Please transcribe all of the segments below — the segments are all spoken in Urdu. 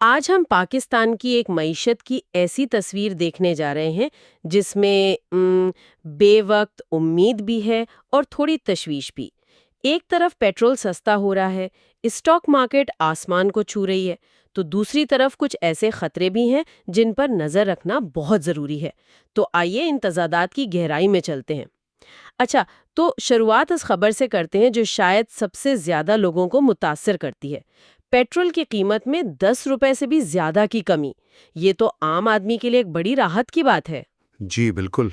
آج ہم پاکستان کی ایک معیشت کی ایسی تصویر دیکھنے جا رہے ہیں جس میں بے وقت امید بھی ہے اور تھوڑی تشویش بھی۔ ایک طرف پیٹرول سستا ہو رہا ہے، اسٹاک مارکیٹ آسمان کو چھو رہی ہے، تو دوسری طرف کچھ ایسے خطرے بھی ہیں جن پر نظر رکھنا بہت ضروری ہے۔ تو آئیے ان تضادات کی گہرائی میں چلتے ہیں۔ اچھا، تو شروعات اس خبر سے کرتے ہیں جو شاید سب سے زیادہ لوگوں کو متاثر کرتی ہے۔ پیٹرول کی قیمت میں 10 روپے سے بھی زیادہ کی کمی۔ یہ تو عام آدمی کے لیے ایک بڑی راحت کی بات ہے۔ جی بالکل،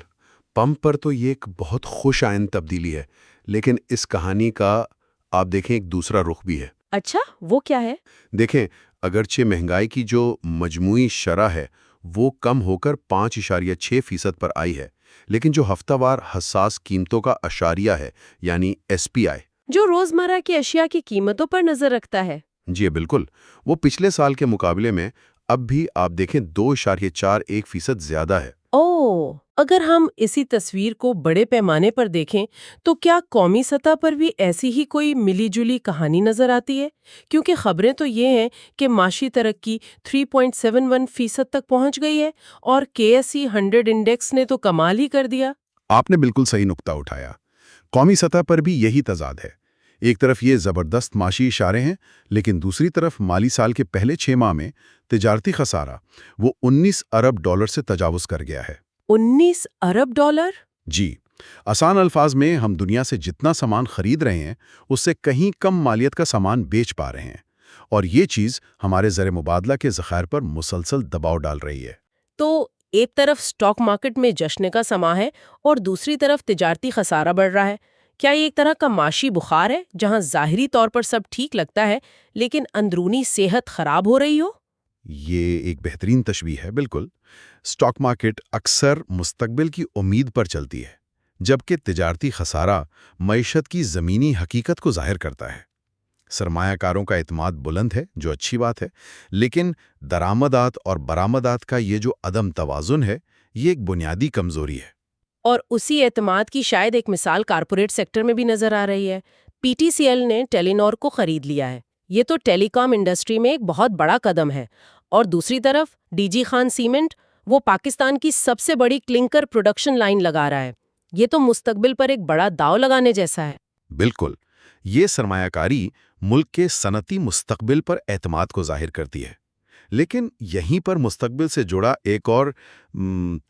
پمپ پر تو یہ ایک بہت خوش آئند تبدیلی ہے، لیکن اس کہانی کا آپ دیکھیں ایک دوسرا رخ بھی ہے۔ اچھا، وہ کیا ہے؟ دیکھیں، اگرچہ مہنگائی کی جو مجموعی شرح ہے وہ کم ہو کر 5.6% پر آئی ہے، لیکن جو ہفتہ وار حساس قیمتوں کا اشاریہ ہے یعنی ایس پی آئی، جو روزمرہ کی اشیاء کی قیمتوں پر نظر رکھتا ہے۔ جی بالکل، وہ پچھلے سال کے مقابلے میں اب بھی آپ دیکھیں 2.41% زیادہ ہے۔ او، اگر ہم اسی تصویر کو بڑے پیمانے پر دیکھیں تو کیا قومی سطح پر بھی ایسی ہی کوئی ملی جلی کہانی نظر آتی ہے؟ کیونکہ خبریں تو یہ ہیں کہ معاشی ترقی 3.71% تک پہنچ گئی ہے اور KSE 100 انڈیکس نے تو کمال ہی کر دیا۔ آپ نے بالکل صحیح نقطہ اٹھایا، قومی سطح پر بھی یہی تضاد ہے۔ ایک طرف یہ زبردست معاشی اشارے ہیں، لیکن دوسری طرف مالی سال کے پہلے 6 ماہ میں تجارتی خسارہ وہ $19 ارب سے تجاوز کر گیا ہے۔ $19 ارب؟ جی، آسان الفاظ میں ہم دنیا سے جتنا سامان خرید رہے ہیں اس سے کہیں کم مالیت کا سامان بیچ پا رہے ہیں، اور یہ چیز ہمارے زر مبادلہ کے ذخائر پر مسلسل دباؤ ڈال رہی ہے۔ تو ایک طرف سٹاک مارکیٹ میں جشن کا سماں ہے اور دوسری طرف تجارتی خسارہ بڑھ رہا ہے۔ کیا یہ ایک طرح کا معاشی بخار ہے جہاں ظاہری طور پر سب ٹھیک لگتا ہے لیکن اندرونی صحت خراب ہو رہی ہو؟ یہ ایک بہترین تشبیہ ہے، بالکل۔ سٹاک مارکیٹ اکثر مستقبل کی امید پر چلتی ہے، جبکہ تجارتی خسارہ معیشت کی زمینی حقیقت کو ظاہر کرتا ہے۔ سرمایہ کاروں کا اعتماد بلند ہے، جو اچھی بات ہے، لیکن درآمدات اور برآمدات کا یہ جو عدم توازن ہے، یہ ایک بنیادی کمزوری ہے۔ اور اسی اعتماد کی شاید ایک مثال کارپوریٹ سیکٹر میں بھی نظر آ رہی ہے۔ PTCL نے ٹیلی نور کو خرید لیا ہے۔ یہ تو ٹیلی کام انڈسٹری میں ایک بہت بڑا قدم ہے۔ اور دوسری طرف DG خان سیمنٹ، وہ پاکستان کی سب سے بڑی کلنکر پروڈکشن لائن لگا رہا ہے۔ یہ تو مستقبل پر ایک بڑا داؤ لگانے جیسا ہے۔ بالکل، یہ سرمایہ کاری ملک کے صنعتی مستقبل پر اعتماد کو ظاہر کرتی ہے، لیکن یہیں پر مستقبل سے جڑا ایک اور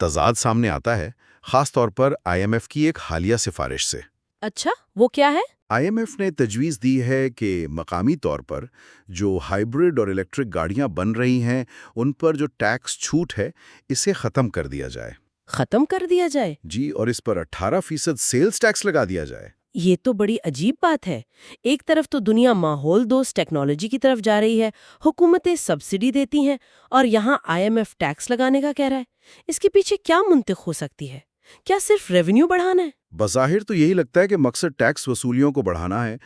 تضاد سامنے آتا ہے، خاص طور پر IMF کی ایک حالیہ سفارش سے۔ اچھا، وہ کیا ہے؟ IMF نے تجویز دی ہے کہ مقامی طور پر جو ہائبرڈ اور الیکٹرک گاڑیاں بن رہی ہیں ان پر جو ٹیکس چھوٹ ہے اسے ختم کر دیا جائے۔ ختم کر دیا جائے؟ جی، اور اس پر 18% سیلز ٹیکس لگا دیا جائے۔ یہ تو بڑی عجیب بات ہے۔ ایک طرف تو دنیا ماحول دوست ٹیکنالوجی کی طرف جا رہی ہے، حکومتیں سبسڈی دیتی ہیں، اور یہاں IMF ٹیکس لگانے کا کہہ رہا ہے۔ اس کے پیچھے کیا منطق ہو سکتی ہے؟ کیا صرف ریونیو بڑھانا ہے؟ بظاہر تو یہی لگتا ہے کہ مقصد ٹیکس وصولیوں کو بڑھانا ہے،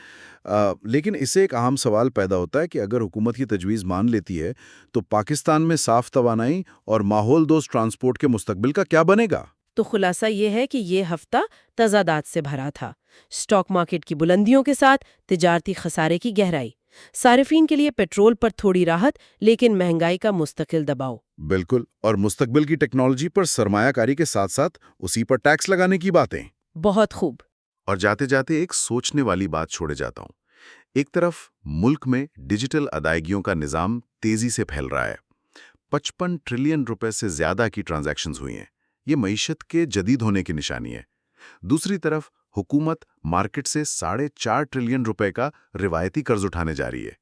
لیکن اس سے ایک اہم سوال پیدا ہوتا ہے کہ اگر حکومت کی تجویز مان لیتی ہے تو پاکستان میں صاف توانائی اور ماحول دوست ٹرانسپورٹ کے مستقبل کا کیا بنے گا؟ تو خلاصہ یہ ہے کہ یہ ہفتہ تضادات سے بھرا تھا۔ سٹاک مارکیٹ کی بلندیوں کے ساتھ تجارتی خسارے کی گہرائی، صارفین کے لیے پیٹرول پر تھوڑی راحت لیکن مہنگائی کا مستقل دباؤ۔ بالکل، اور مستقبل کی ٹیکنالوجی پر سرمایہ کاری کے ساتھ ساتھ اسی پر ٹیکس لگانے کی باتیں۔ بہت خوب۔ اور جاتے جاتے ایک سوچنے والی بات چھوڑے جاتا ہوں۔ ایک طرف ملک میں ڈیجیٹل ادائیگیوں کا نظام تیزی سے پھیل رہا ہے، 55 ٹریلین روپے سے زیادہ کی ٹرانزیکشنز ہوئی ہیں۔ یہ معیشت کے جدید ہونے کی نشانی ہے۔ دوسری طرف حکومت مارکیٹ سے 4.5 ٹریلین روپے کا روایتی قرض اٹھانے جا رہی ہے۔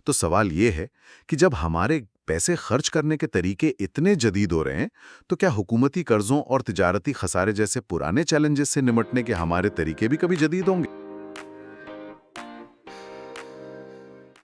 تو سوال یہ ہے کہ جب ہمارے پیسے خرچ کرنے کے طریقے اتنے جدید ہو رہے ہیں تو کیا حکومتی قرضوں اور تجارتی خسارے جیسے پرانے چیلنجز سے نمٹنے کے ہمارے طریقے بھی کبھی جدید ہوں گے؟